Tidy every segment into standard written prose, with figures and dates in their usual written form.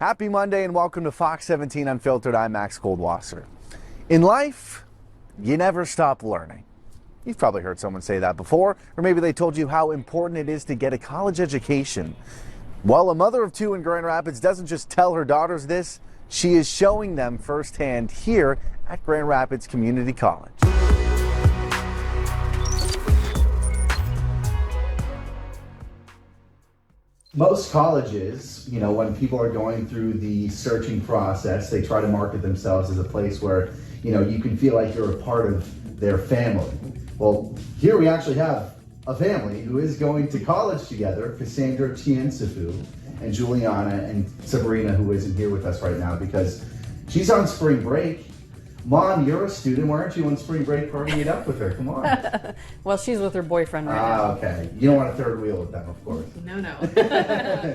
Happy Monday and welcome to Fox 17 Unfiltered. I'm Max Goldwasser. In life, you never stop learning. You've probably heard someone say that before, or maybe they told you how important it is to get a college education. Well, a mother of two in Grand Rapids doesn't just tell her daughters this, she is showing them firsthand here at Grand Rapids Community College. Most colleges, when people are going through the searching process, they try to market themselves as a place where, you can feel like you're a part of their family. Well, here we actually have a family who is going to college together, Cassandra Tiensivu and Juliana and Sabrina, who isn't here with us right now because she's on spring break. Mom, you're a student. Why aren't you on spring break partying it up with her? Come on. Well, she's with her boyfriend right now. Okay. You don't want a third wheel with them, of course. No.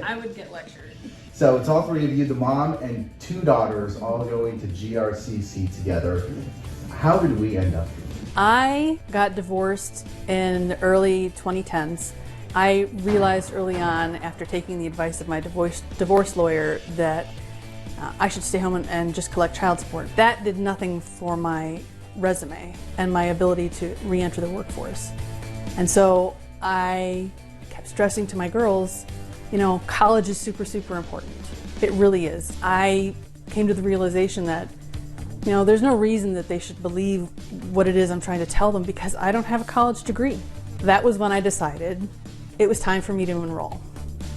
I would get lectured. So it's all three of you, the mom and two daughters, all going to GRCC together. How did we end up here? I got divorced in the early 2010s. I realized early on, after taking the advice of my divorce lawyer, that I should stay home and just collect child support. That did nothing for my resume and my ability to re-enter the workforce. And so I kept stressing to my girls, college is super, super important. It really is. I came to the realization that, there's no reason that they should believe what it is I'm trying to tell them because I don't have a college degree. That was when I decided it was time for me to enroll.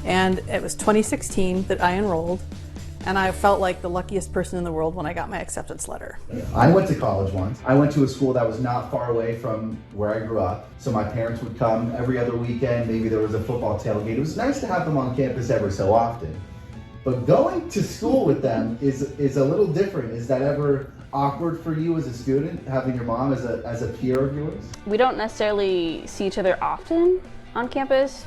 And it was 2016 that I enrolled. And I felt like the luckiest person in the world when I got my acceptance letter. I went to college once. I went to a school that was not far away from where I grew up. So my parents would come every other weekend. Maybe there was a football tailgate. It was nice to have them on campus every so often. But going to school with them is a little different. Is that ever awkward for you as a student, having your mom as a peer of yours? We don't necessarily see each other often on campus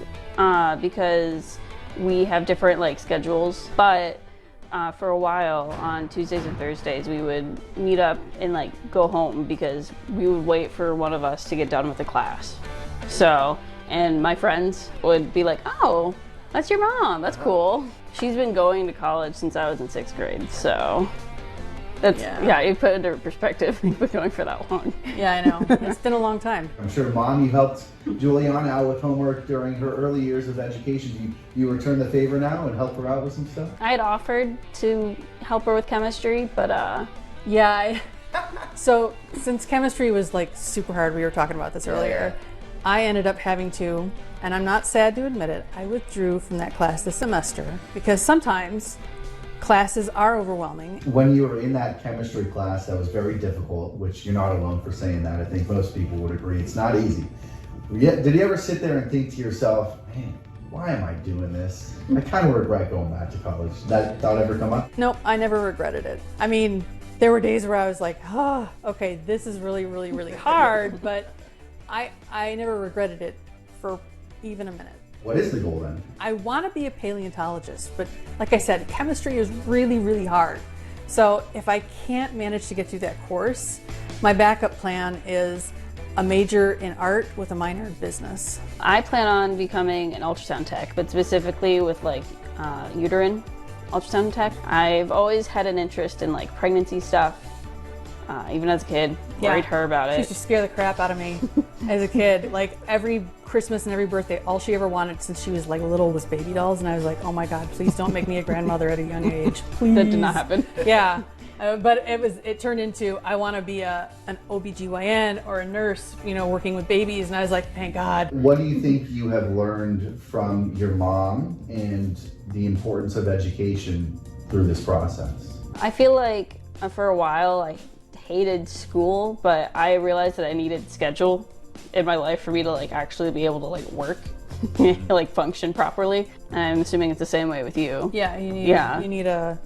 because we have different schedules. But for a while on Tuesdays and Thursdays we would meet up and go home because we would wait for one of us to get done with the class. And my friends would be like, oh, that's your mom, that's cool. She's been going to college since I was in 6th grade, so that's, you put it into perspective, you've been going for that long. Yeah, I know, it's been a long time. I'm sure, Mom, you helped Juliana out with homework during her early years of education. Do you return the favor now and help her out with some stuff? I had offered to help her with chemistry, but so since chemistry was super hard, we were talking about this earlier, I ended up having to, and I'm not sad to admit it, I withdrew from that class this semester because sometimes classes are overwhelming. When you were in that chemistry class that was very difficult, which you're not alone for saying that, I think most people would agree, it's not easy. Did you ever sit there and think to yourself, man, why am I doing this? I kind of regret going back to college. That thought ever come up? Nope, I never regretted it. I mean, there were days where I was like, oh, okay, this is really, really, really hard, but I never regretted it for even a minute. What is the goal then? I want to be a paleontologist, but like I said, chemistry is really, really hard. So if I can't manage to get through that course, my backup plan is a major in art with a minor in business. I plan on becoming an ultrasound tech, but specifically with uterine ultrasound tech. I've always had an interest in pregnancy stuff, even as a kid. Worried her about it. She used to scare the crap out of me as a kid. Every Christmas and every birthday, all she ever wanted since she was little was baby dolls, and I was like, oh my God, please don't make me a grandmother at a young age, please. That did not happen. Yeah, but it turned into, I want to be an OBGYN or a nurse, working with babies, and I was like, thank God. What do you think you have learned from your mom and the importance of education through this process? I feel like for a while I hated school, but I realized that I needed schedule in my life for me to actually be able to work, function properly. And I'm assuming it's the same way with you. Yeah, you need a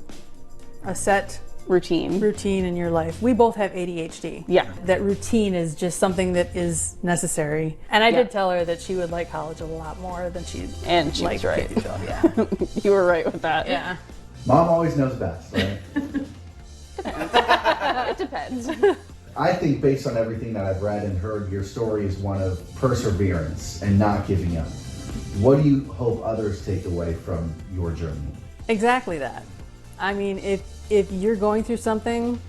set routine in your life. We both have ADHD. Yeah. That routine is just something that is necessary. And I did tell her that she would like college a lot more than she was right. Yeah. You were right with that. Yeah. Mom always knows best, right? It depends. I think based on everything that I've read and heard, your story is one of perseverance and not giving up. What do you hope others take away from your journey? Exactly that. I mean, if you're going through something,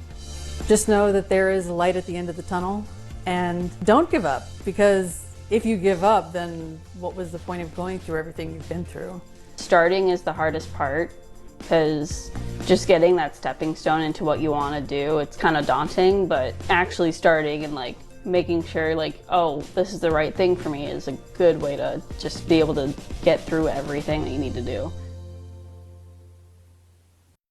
just know that there is a light at the end of the tunnel, and don't give up, because if you give up, then what was the point of going through everything you've been through? Starting is the hardest part, because just getting that stepping stone into what you want to do, it's kind of daunting, but actually starting and like making sure like, oh, this is the right thing for me is a good way to just be able to get through everything that you need to do.